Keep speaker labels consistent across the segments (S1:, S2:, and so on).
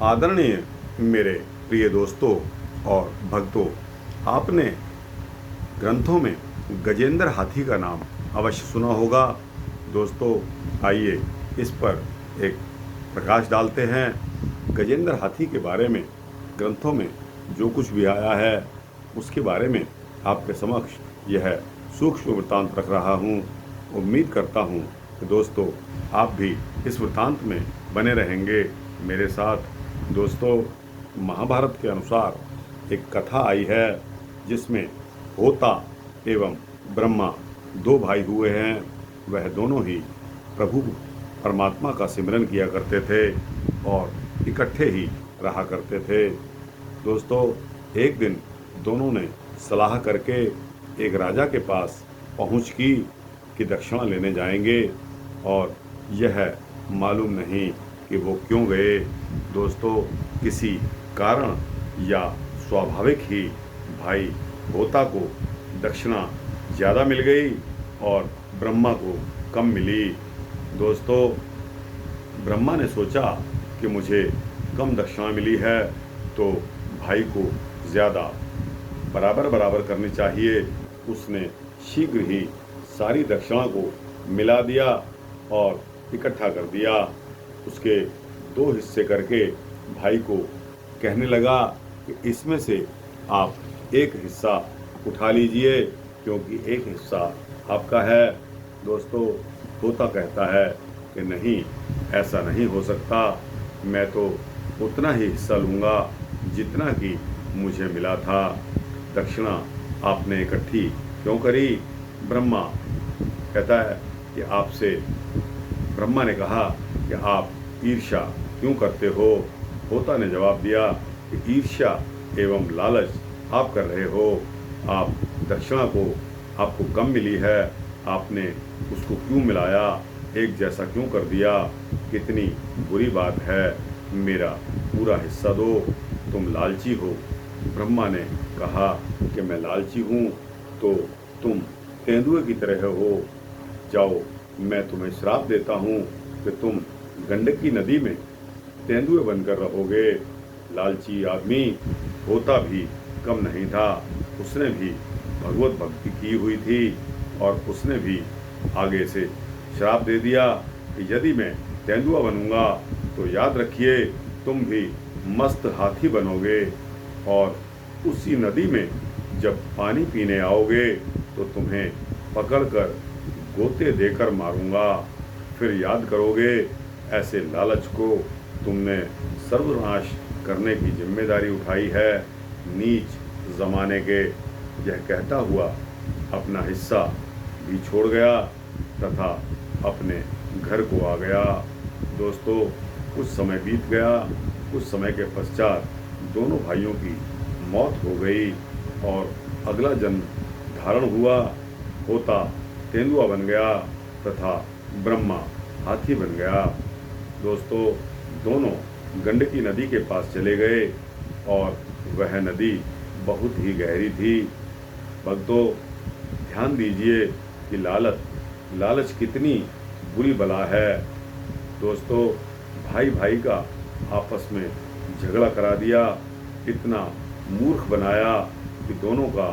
S1: आदरणीय मेरे प्रिय दोस्तों और भक्तों, आपने ग्रंथों में गजेंद्र हाथी का नाम अवश्य सुना होगा। दोस्तों, आइए इस पर एक प्रकाश डालते हैं। गजेंद्र हाथी के बारे में ग्रंथों में जो कुछ भी आया है उसके बारे में आपके समक्ष यह सूक्ष्म वृत्तांत रख रहा हूँ। उम्मीद करता हूँ कि दोस्तों आप भी इस वृत्तांत में बने रहेंगे मेरे साथ। दोस्तों, महाभारत के अनुसार एक कथा आई है जिसमें होता एवं ब्रह्मा दो भाई हुए हैं। वह दोनों ही प्रभु परमात्मा का सिमरन किया करते थे और इकट्ठे ही रहा करते थे। दोस्तों, एक दिन दोनों ने सलाह करके एक राजा के पास पहुंच की कि दक्षिणा लेने जाएंगे, और यह मालूम नहीं कि वो क्यों गए। दोस्तों, किसी कारण या स्वाभाविक ही भाई होता को दक्षिणा ज़्यादा मिल गई और ब्रह्मा को कम मिली। दोस्तों, ब्रह्मा ने सोचा कि मुझे कम दक्षिणा मिली है तो भाई को ज़्यादा बराबर बराबर करनी चाहिए। उसने शीघ्र ही सारी दक्षिणा को मिला दिया और इकट्ठा कर दिया। उसके दो हिस्से करके भाई को कहने लगा कि इसमें से आप एक हिस्सा उठा लीजिए क्योंकि एक हिस्सा आपका है। दोस्तों, होता कहता है कि नहीं, ऐसा नहीं हो सकता, मैं तो उतना ही हिस्सा लूँगा जितना कि मुझे मिला था। दक्षिणा आपने इकट्ठी क्यों करी? ब्रह्मा कहता है कि ब्रह्मा ने कहा कि आप ईर्ष्या क्यों करते हो? होता ने जवाब दिया कि ईर्ष्या एवं लालच आप कर रहे हो। आप दक्षिणा को आपको कम मिली है, आपने उसको क्यों मिलाया, एक जैसा क्यों कर दिया? कितनी बुरी बात है, मेरा पूरा हिस्सा दो, तुम लालची हो। ब्रह्मा ने कहा कि मैं लालची हूँ तो तुम तेंदुए की तरह हो। जाओ, मैं तुम्हें श्राप देता हूँ कि तुम गंडकी नदी में तेंदुए बनकर रहोगे। लालची आदमी होता भी कम नहीं था, उसने भी भगवत भक्ति की हुई थी और उसने भी आगे से श्राप दे दिया कि यदि मैं तेंदुआ बनूंगा तो याद रखिए तुम भी मस्त हाथी बनोगे और उसी नदी में जब पानी पीने आओगे तो तुम्हें पकड़कर गोते देकर मारूंगा। फिर याद करोगे ऐसे लालच को तुमने सर्वनाश करने की जिम्मेदारी उठाई है, नीच जमाने के। यह कहता हुआ अपना हिस्सा भी छोड़ गया तथा अपने घर को आ गया। दोस्तों, कुछ समय बीत गया। कुछ समय के पश्चात दोनों भाइयों की मौत हो गई और अगला जन्म धारण हुआ। होता तेंदुआ बन गया तथा ब्रह्मा हाथी बन गया। दोस्तों, दोनों गंडकी नदी के पास चले गए और वह नदी बहुत ही गहरी थी। भक्तों, ध्यान दीजिए कि लालच कितनी बुरी बला है। दोस्तों, भाई भाई का आपस में झगड़ा करा दिया, इतना मूर्ख बनाया कि दोनों का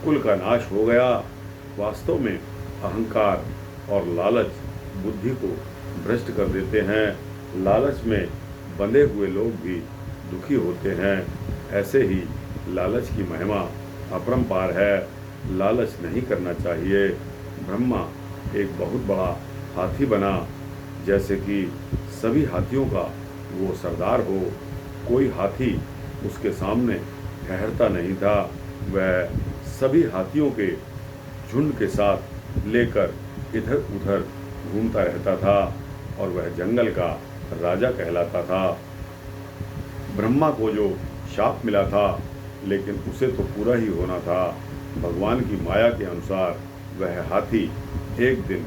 S1: कुल का नाश हो गया। वास्तव में अहंकार और लालच बुद्धि को भ्रष्ट कर देते हैं। लालच में बंधे हुए लोग भी दुखी होते हैं। ऐसे ही लालच की महिमा अपरंपार है, लालच नहीं करना चाहिए। ब्रह्मा एक बहुत बड़ा हाथी बना, जैसे कि सभी हाथियों का वो सरदार हो। कोई हाथी उसके सामने ठहरता नहीं था। वह सभी हाथियों के झुंड के साथ लेकर इधर उधर घूमता रहता था और वह जंगल का राजा कहलाता था। ब्रह्मा को जो शाप मिला था, लेकिन उसे तो पूरा ही होना था। भगवान की माया के अनुसार वह हाथी एक दिन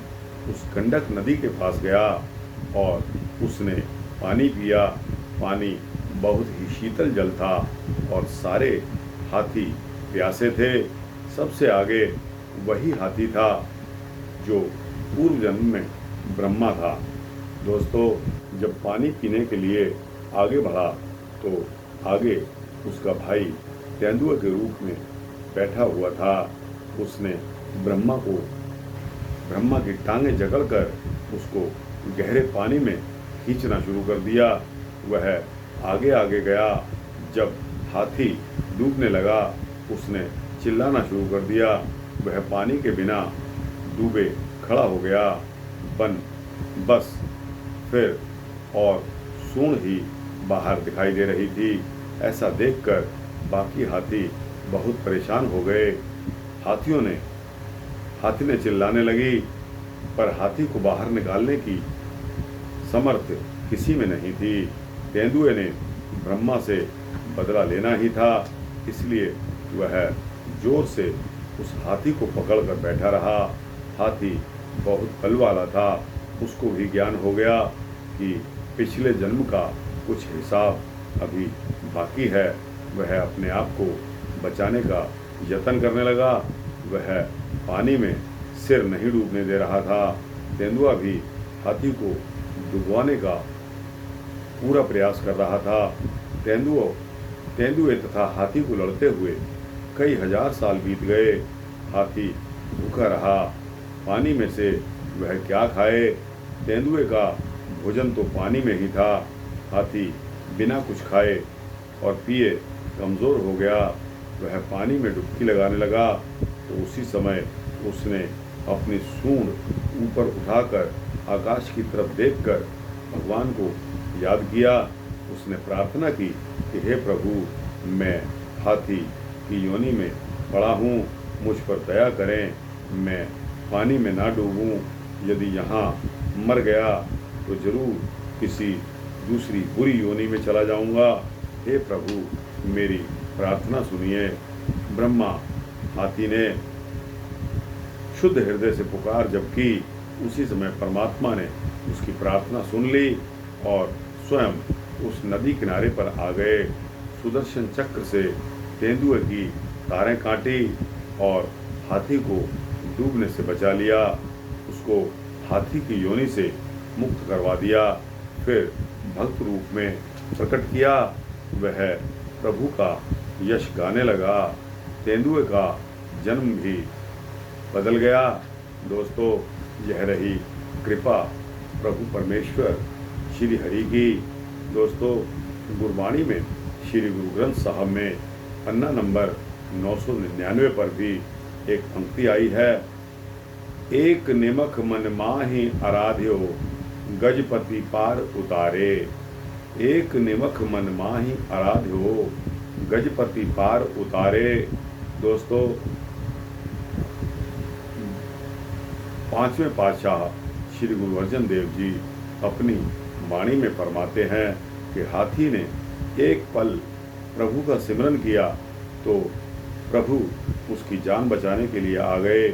S1: उस गंडक नदी के पास गया और उसने पानी पिया। पानी बहुत ही शीतल जल था और सारे हाथी प्यासे थे। सबसे आगे वही हाथी था जो पूर्व जन्म में ब्रह्मा था। दोस्तों, जब पानी पीने के लिए आगे बढ़ा तो आगे उसका भाई तेंदुए के रूप में बैठा हुआ था। उसने ब्रह्मा की टांगें जकड़कर उसको गहरे पानी में खींचना शुरू कर दिया। वह आगे आगे गया। जब हाथी डूबने लगा, उसने चिल्लाना शुरू कर दिया। वह पानी के बिना डूबे खड़ा हो गया। बस फिर और सूंड ही बाहर दिखाई दे रही थी। ऐसा देखकर बाकी हाथी बहुत परेशान हो गए। हाथी ने चिल्लाने लगी, पर हाथी को बाहर निकालने की समर्थ किसी में नहीं थी। तेंदुए ने ब्रह्मा से बदला लेना ही था, इसलिए वह जोर से उस हाथी को पकड़कर बैठा रहा। हाथी बहुत बल वाला था। उसको भी ज्ञान हो गया कि पिछले जन्म का कुछ हिसाब अभी बाकी है। वह अपने आप को बचाने का यत्न करने लगा। वह पानी में सिर नहीं डूबने दे रहा था। तेंदुआ भी हाथी को डुबवाने का पूरा प्रयास कर रहा था। तेंदुए तथा हाथी को लड़ते हुए कई हजार साल बीत गए। हाथी भूखा रहा। पानी में से वह क्या खाए? तेंदुए का भोजन तो पानी में ही था। हाथी बिना कुछ खाए और पिए कमज़ोर हो गया। वह पानी में डुबकी लगाने लगा तो उसी समय उसने अपनी सूंड ऊपर उठाकर आकाश की तरफ देखकर भगवान को याद किया। उसने प्रार्थना की कि हे प्रभु, मैं हाथी की योनि में पड़ा हूँ, मुझ पर दया करें, मैं पानी में ना डूबूं। यदि यहाँ मर गया तो जरूर किसी दूसरी बुरी योनि में चला जाऊंगा। हे प्रभु, मेरी प्रार्थना सुनिए। ब्रह्मा हाथी ने शुद्ध हृदय से पुकार जब की, उसी समय परमात्मा ने उसकी प्रार्थना सुन ली और स्वयं उस नदी किनारे पर आ गए। सुदर्शन चक्र से तेंदुए की तारें काटी और हाथी को डूबने से बचा लिया। उसको हाथी की योनि से मुक्त करवा दिया। फिर भक्त रूप में प्रकट किया। वह प्रभु का यश गाने लगा। तेंदुए का जन्म भी बदल गया। दोस्तों, यह रही कृपा प्रभु परमेश्वर श्री हरि की। दोस्तों, गुरबाणी में श्री गुरु ग्रंथ साहब में पन्ना नंबर 999 पर भी एक पंक्ति आई है। एक निमख मन माहि आराध्यो, गजपति पार उतारे। एक निमख मन माहि आराध्यो, गजपति पार उतारे। दोस्तों, पांचवें पातशाह श्री गुरु अर्जन देव जी अपनी वाणी में फरमाते हैं कि हाथी ने एक पल प्रभु का सिमरन किया तो प्रभु उसकी जान बचाने के लिए आ गए।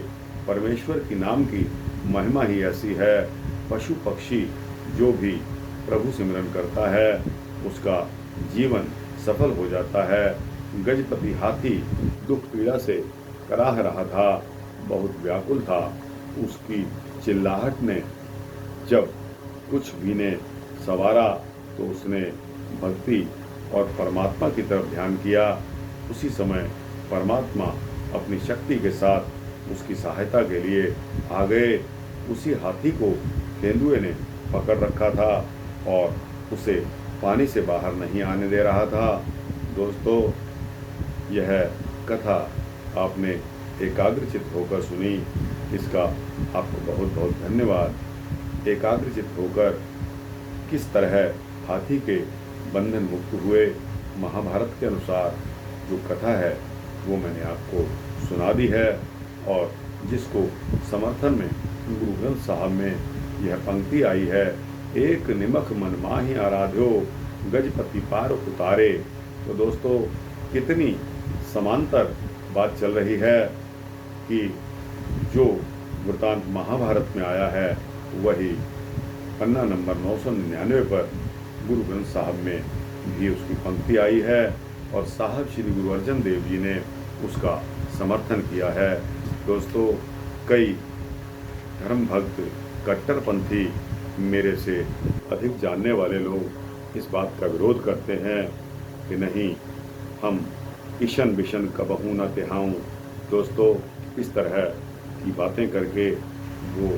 S1: परमेश्वर की नाम की महिमा ही ऐसी है। पशु पक्षी जो भी प्रभु सिमरन करता है उसका जीवन सफल हो जाता है। गजपति हाथी दुख पीड़ा से कराह रहा था, बहुत व्याकुल था। उसकी चिल्लाहट ने जब कुछ भी ने सवारा तो उसने भक्ति और परमात्मा की तरफ ध्यान किया। उसी समय परमात्मा अपनी शक्ति के साथ उसकी सहायता के लिए आ गए। उसी हाथी को तेंदुए ने पकड़ रखा था और उसे पानी से बाहर नहीं आने दे रहा था। दोस्तों, यह कथा आपने एकाग्रचित होकर सुनी, इसका आपको बहुत बहुत धन्यवाद। एकाग्रचित होकर किस तरह हाथी के बंधन मुक्त हुए, महाभारत के अनुसार जो कथा है वो मैंने आपको सुना दी है। और जिसको समर्थन में गुरु ग्रंथ साहब में यह पंक्ति आई है, एक निमख मन माहि आराध्यो, गजपति पार उतारे। तो दोस्तों, कितनी समांतर बात चल रही है कि जो वृतांत महाभारत में आया है वही पन्ना नंबर 999 पर गुरु ग्रंथ साहब में भी उसकी पंक्ति आई है और साहब श्री गुरु अर्जन देव जी ने उसका समर्थन किया है। दोस्तों, कई धर्म भक्त कट्टरपंथी मेरे से अधिक जानने वाले लोग इस बात का विरोध करते हैं कि नहीं हम ईशन बिशन कबहू न तिहाऊं। दोस्तों, इस तरह की बातें करके वो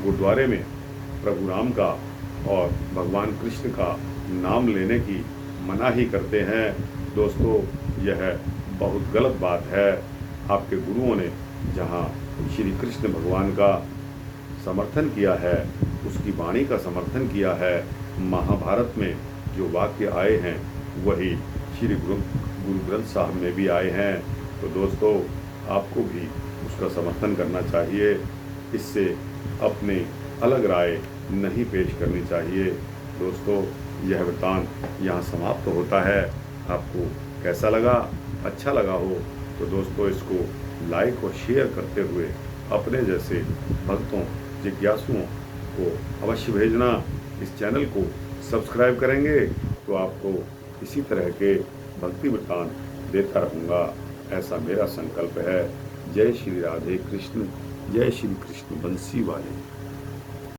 S1: गुरुद्वारे में प्रभु राम का और भगवान कृष्ण का नाम लेने की मनाही करते हैं। दोस्तों, यह बहुत गलत बात है। आपके गुरुओं ने जहाँ श्री कृष्ण भगवान का समर्थन किया है, उसकी वाणी का समर्थन किया है, महाभारत में जो वाक्य आए हैं वही श्री गुरु ग्रंथ साहब में भी आए हैं। तो दोस्तों, आपको भी उसका समर्थन करना चाहिए। इससे अपने अलग राय नहीं पेश करनी चाहिए। दोस्तों, यह वृत्तांत यहाँ समाप्त होता है। आपको कैसा लगा? अच्छा लगा हो तो दोस्तों इसको लाइक और शेयर करते हुए अपने जैसे भक्तों, जिज्ञासुओं को अवश्य भेजना। इस चैनल को सब्सक्राइब करेंगे तो आपको इसी तरह के भक्ति वृत्तांत देता रहूँगा, ऐसा मेरा संकल्प है। जय श्री राधे कृष्ण, जय श्री कृष्ण बंसी वाले।